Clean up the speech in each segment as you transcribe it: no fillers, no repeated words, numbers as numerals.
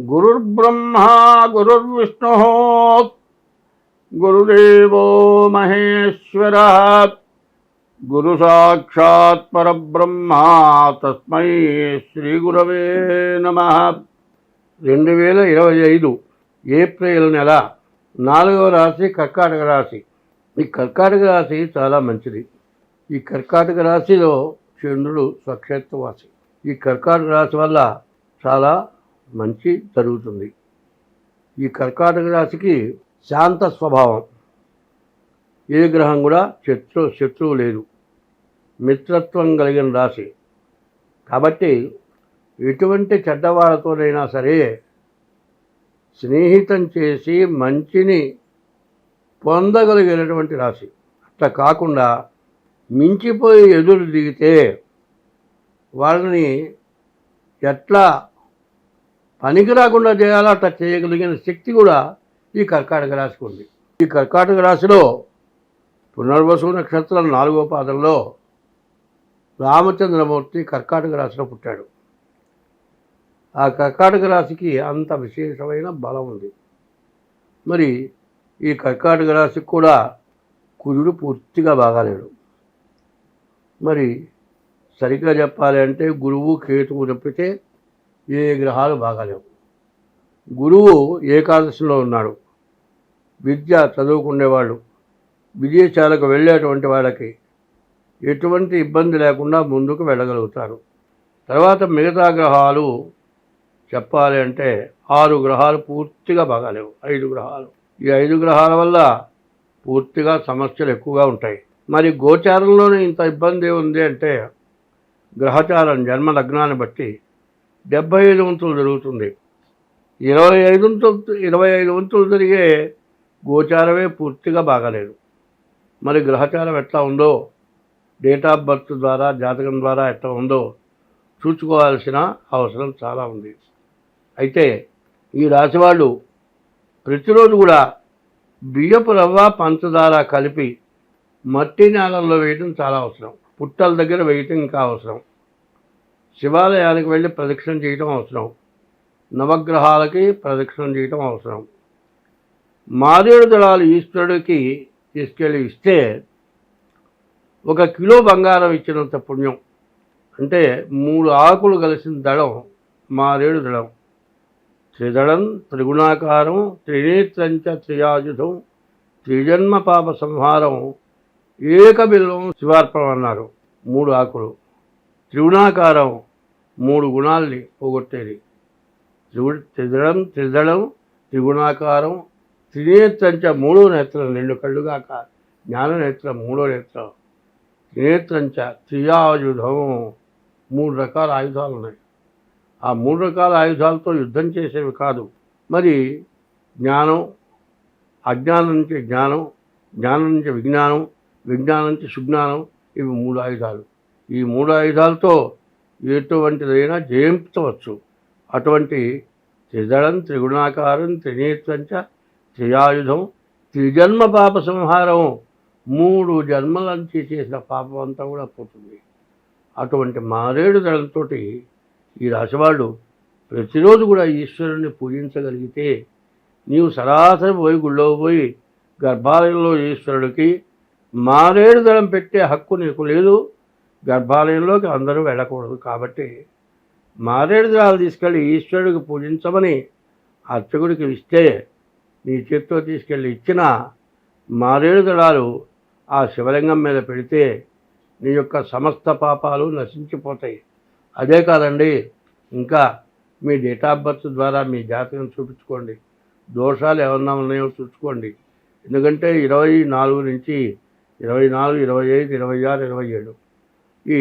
గురుర్బ్రహ్మా గురుర్విష్ణుః గురుదేవో మహేశ్వరః గురు సాక్షాత్ పరబ్రహ్మ తస్మై శ్రీ గురవే నమః. 2025 ఏప్రిల్ నెల 4వ రాశి కర్కాటక రాశి. ఈ కర్కాటక రాశి చాలా మంచిది. ఈ కర్కాటక రాశిలో చంద్రుడు స్వక్షేత్రవాసి. ఈ కర్కాటక రాశి వల్ల చాలా మంచి జరుగుతుంది. ఈ కర్కాటక రాశికి శాంత స్వభావం. ఏ గ్రహం కూడా శత్రువు లేదు. మిత్రత్వం కలిగిన రాశి కాబట్టి ఎటువంటి చెడ్డవాళ్ళతోనైనా సరే స్నేహితం చేసి మంచిని పొందగలిగినటువంటి రాశి. అట్లా కాకుండా మించిపోయి ఎదురు దిగితే వాళ్ళని ఎట్లా పనికి రాకుండా చేయాలో అట్లా చేయగలిగిన శక్తి కూడా ఈ కర్కాటక రాశికి ఉంది. ఈ కర్కాటక రాశిలో పునర్వసు నక్షత్రం 4వ పాదంలో రామచంద్రమూర్తి కర్కాటక రాశిలో పుట్టాడు. ఆ కర్కాటక రాశికి అంత విశేషమైన బలం ఉంది. మరి ఈ కర్కాటక రాశికి కూడా కుజుడు పూర్తిగా బాగాలేడు. మరి సరిగ్గా చెప్పాలి అంటే గురువు కేతువు తప్పితే ఏ గ్రహాలు బాగాలేవు. గురువు ఏకాదశిలో ఉన్నాడు. విద్య చదువుకునేవాళ్ళు, విదేశాలకు వెళ్ళేటువంటి వాళ్ళకి ఎటువంటి ఇబ్బంది లేకుండా ముందుకు వెళ్ళగలుగుతారు. తర్వాత మిగతా గ్రహాలు చెప్పాలి అంటే 6 గ్రహాలు పూర్తిగా బాగాలేవు. 5 గ్రహాలు. ఈ 5 గ్రహాల వల్ల పూర్తిగా సమస్యలు ఎక్కువగా ఉంటాయి. మరి గోచారంలోనే ఇంత ఇబ్బంది ఉంది అంటే గ్రహచారం జన్మ లగ్నాన్ని బట్టి 75 వంతులు జరుగుతుంది. 25 వంతులు జరిగే గోచారమే పూర్తిగా బాగాలేదు. మరి గ్రహచారం ఎట్లా ఉందో, డేట్ ఆఫ్ బర్త్ ద్వారా జాతకం ద్వారా ఎట్లా ఉందో చూసుకోవాల్సిన అవసరం చాలా ఉంది. అయితే ఈ రాశి వాళ్ళు ప్రతిరోజు కూడా బియ్యపు రవ్వ పంచదార కలిపి మట్టి నేలల్లో వేయటం చాలా అవసరం. పుట్టల దగ్గర వేయటం ఇంకా అవసరం. శివాలయానికి వెళ్ళి ప్రదక్షిణ చేయటం అవసరం. నవగ్రహాలకి ప్రదక్షిణ చేయటం అవసరం. మారేడు దళాలు ఈశ్వరుడికి తీసుకెళ్ళి ఇస్తే 1 కిలో బంగారం ఇచ్చినంత పుణ్యం. అంటే 3 ఆకులు కలిసిన దళం మారేడు దళం. త్రిదళం త్రిగుణాకారం త్రినేత్రంచ త్రియాయుధం త్రిజన్మ పాప సంహారం ఏకబిల్వం శివార్పణం అన్నారు. 3 ఆకులు. త్రిగుణాకారం 3 గుణాల్ని పోగొట్టేది. త్రిదళం త్రిగుణాకారం త్రినేత్రంచ 3వ నేత్రం 2 కళ్ళుగాక జ్ఞాననేత్రం 3వ నేత్రం త్రినేత్రంచ త్రియాయుధం 3 రకాల ఆయుధాలు ఉన్నాయి. ఆ 3 రకాల ఆయుధాలతో యుద్ధం చేసేవి కాదు. మరి జ్ఞానం, అజ్ఞానం నుంచి జ్ఞానం, జ్ఞానం నుంచి విజ్ఞానం, విజ్ఞానం నుంచి సుజ్ఞానం, ఇవి 3 ఆయుధాలు. ఈ 3 ఆయుధాలతో ఎటువంటిదైనా జయించవచ్చు. అటువంటి త్రిదళం త్రిగుణాకారం త్రినేత్రంచ త్రియాయుధం త్రిజన్మ పాప సంహారం 3 జన్మల నుంచి చేసిన పాపం అంతా కూడా పోతుంది. అటువంటి మారేడు దళంతో ఈ రాశివాళ్ళు ప్రతిరోజు కూడా ఈశ్వరుణ్ణి పూజించగలిగితే నీవు సరాసరి పోయి గుళ్ళో పోయి గర్భాలయంలో ఈశ్వరుడికి మారేడు దళం పెట్టే హక్కు నీకు లేదు. గర్భాలయంలోకి అందరూ వెళ్ళకూడదు. కాబట్టి మారేడు దళాలు తీసుకెళ్ళి ఈశ్వరుడికి పూజించమని అర్చకుడికి ఇస్తే నీ చేతితో తీసుకెళ్ళి ఇచ్చిన మారేడు దళాలు ఆ శివలింగం మీద పెడితే నీ యొక్క సమస్త పాపాలు నశించిపోతాయి. అదే కాదండి, ఇంకా మీ డేట్ ఆఫ్ బర్త్ ద్వారా మీ జాతకం చూపించుకోండి. దోషాలు ఏమన్నా ఉన్నాయో చూసుకోండి. ఎందుకంటే 24 నుంచి 24, 25, 26, 27 ఈ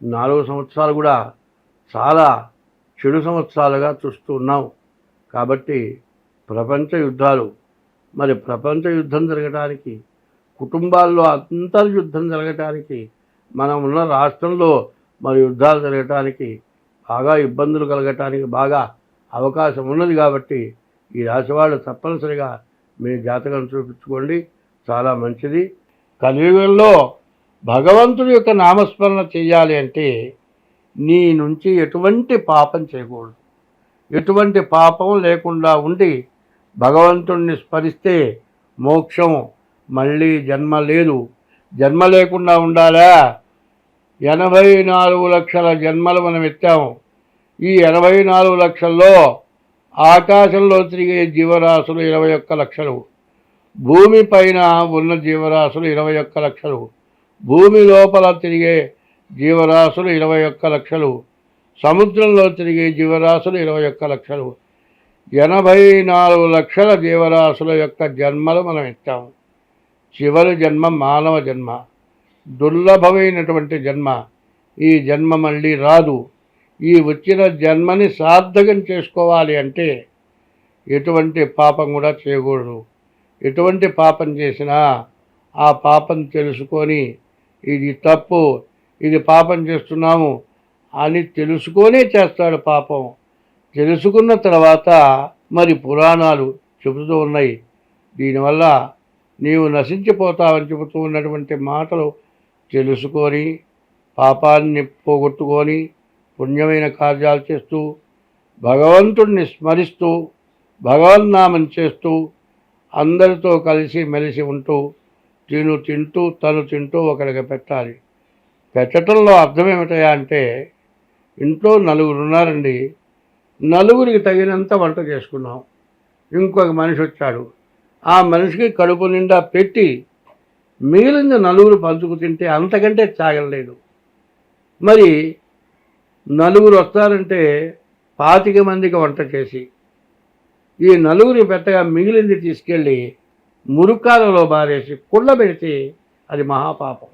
4 సంవత్సరాలు కూడా చాలా చెడు సంవత్సరాలుగా చూస్తూ ఉన్నాం. కాబట్టి ప్రపంచ యుద్ధాలు, మరి ప్రపంచ యుద్ధం జరగటానికి, కుటుంబాల్లో అంతర్యుద్ధం జరగటానికి, మనం ఉన్న రాష్ట్రంలో మరి యుద్ధాలు జరగటానికి, బాగా ఇబ్బందులు కలగటానికి బాగా అవకాశం ఉన్నది. కాబట్టి ఈ రాశివాళ్ళు తప్పనిసరిగా మీ జాతకం చూపించుకోండి, చాలా మంచిది. కలియుగంలో భగవంతుడి యొక్క నామస్మరణ చేయాలి అంటే నీ నుంచి ఎటువంటి పాపం చేయకూడదు. ఎటువంటి పాపం లేకుండా ఉండి భగవంతుణ్ణి స్మరిస్తే మోక్షం, మళ్ళీ జన్మ లేదు. జన్మ లేకుండా ఉండాలా? 84 లక్షల జన్మలు మనం ఎత్తాము. ఈ 84 లక్షల్లో ఆకాశంలో తిరిగే జీవరాశులు 21 లక్షలు, భూమి పైన ఉన్న జీవరాశులు 21 లక్షలు, భూమి లోపల తిరిగే జీవరాశులు 21 లక్షలు, సముద్రంలో తిరిగే జీవరాశులు 21 లక్షలు, 84 లక్షల జీవరాశుల యొక్క జన్మలు మనం ఎత్తాము. చివరి జన్మ మానవ జన్మ, దుర్లభమైనటువంటి జన్మ. ఈ జన్మ మళ్ళీ రాదు. ఈ వచ్చిన జన్మని సార్థకం చేసుకోవాలి అంటే ఎటువంటి పాపం కూడా చేయకూడదు. ఎటువంటి పాపం చేసినా ఆ పాపం తెలుసుకొని ఇది తప్పు, ఇది పాపం చేస్తున్నాము అని తెలుసుకొనే చేస్తాడు పాపం. తెలుసుకున్న తర్వాత మరి పురాణాలు చెబుతూ ఉన్నాయి, దీనివల్ల నీవు నశించిపోతావని చెబుతూ ఉన్నటువంటి మాటలు తెలుసుకొని పాపాన్ని పోగొట్టుకొని పుణ్యమైన కార్యాలు చేస్తూ భగవంతుడిని స్మరిస్తూ భగవన్నామం చేస్తూ అందరితో కలిసి మెలిసి ఉంటూ తను తింటూ ఒకరికి పెట్టాలి. పెట్టడంలో అర్థం ఏమిటయా అంటే, ఇంట్లో 4 ఉన్నారండి, 4కి తగినంత వంట చేసుకున్నాం. ఇంకొక మనిషి వచ్చాడు, ఆ మనిషికి కడుపు నిండా పెట్టి మిగిలిన 4 పంచుకు తింటే అంతకంటే త్యాగలేదు. మరి 4 వస్తారంటే 25 మందికి వంట చేసి ఈ 4 పెట్టగా మిగిలింది తీసుకెళ్ళి మురుకాలలో బారేసి కుళ్ళబెడితే అది మహాపాపం.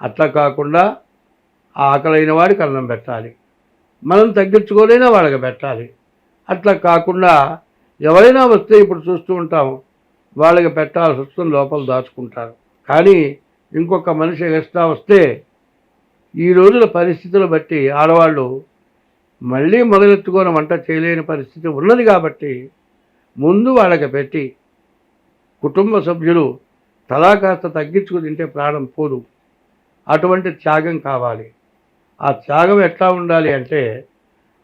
అట్లా కాకుండా ఆకలైన వాడికి అన్నం పెట్టాలి, మనం తగ్గించుకోలేనా వాళ్ళకి పెట్టాలి. అట్లా కాకుండా ఎవరైనా వస్తే ఇప్పుడు చూస్తూ ఉంటాం, వాళ్ళకి పెట్టాల్సి వస్తుంది, లోపల దాచుకుంటారు. కానీ ఇంకొక మనిషి ఎక్స్ట్రా వస్తే ఈ రోజుల పరిస్థితులు బట్టి ఆడవాళ్ళు మళ్ళీ మొదలెత్తుకొని వంట చేయలేని పరిస్థితి ఉన్నది. కాబట్టి ముందు వాళ్ళకి పెట్టి కుటుంబ సభ్యులు తలా కాస్త తగ్గించుకు తింటే ప్రాణం పోదు. అటువంటి త్యాగం కావాలి. ఆ త్యాగం ఎట్లా ఉండాలి అంటే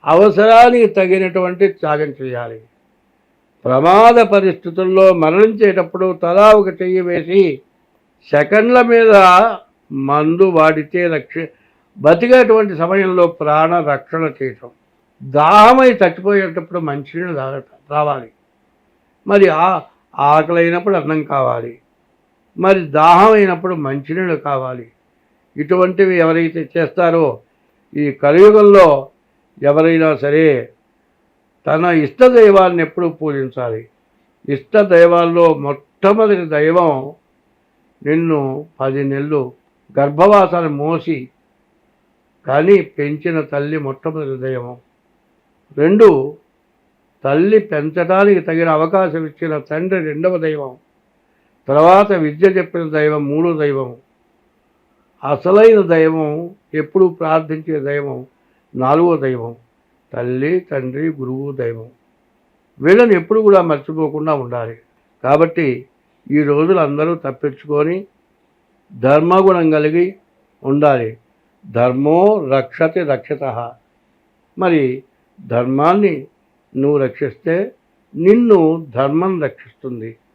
అవసరానికి తగినటువంటి త్యాగం చేయాలి. ప్రమాద పరిస్థితుల్లో మరణించేటప్పుడు తలా ఒక చెయ్యి వేసి సెకండ్ల మీద మందు వాడితే బతికేటువంటి సమయంలో ప్రాణ రక్షణ చేయటం. దాహమై చచ్చిపోయేటప్పుడు మంచినీళ్ళు రావాలి. మరి ఆకలైనప్పుడు అన్నం కావాలి, మరి దాహం అయినప్పుడు మంచినీళ్ళు కావాలి. ఇటువంటివి ఎవరైతే చేస్తారో ఈ కలియుగంలో ఎవరైనా సరే తన ఇష్టదైవాన్ని ఎప్పుడూ పూజించాలి. ఇష్టదైవాల్లో మొట్టమొదటి దైవం నిన్ను 10 నెలలు గర్భవాసాన్ని మోసి కానీ పెంచిన తల్లి మొట్టమొదటి దైవం. 2 తల్లి పెంచడానికి తగిన అవకాశం ఇచ్చిన తండ్రి 2వ దైవం. తర్వాత విద్య చెప్పిన దైవం 3వ దైవం. అసలైన దైవం ఎప్పుడు ప్రార్థించే దైవం 4వ దైవం. తల్లి, తండ్రి, గురువు, దైవం. వీళ్ళని ఎప్పుడు కూడా మర్చిపోకుండా ఉండాలి. కాబట్టి ఈ రోజులు అందరూ తప్పించుకొని ధర్మగుణం కలిగి ఉండాలి. ధర్మో రక్షతి రక్షితః. మరి ధర్మాన్ని నువ్వు రక్షిస్తే నిన్ను ధర్మం రక్షిస్తుంది.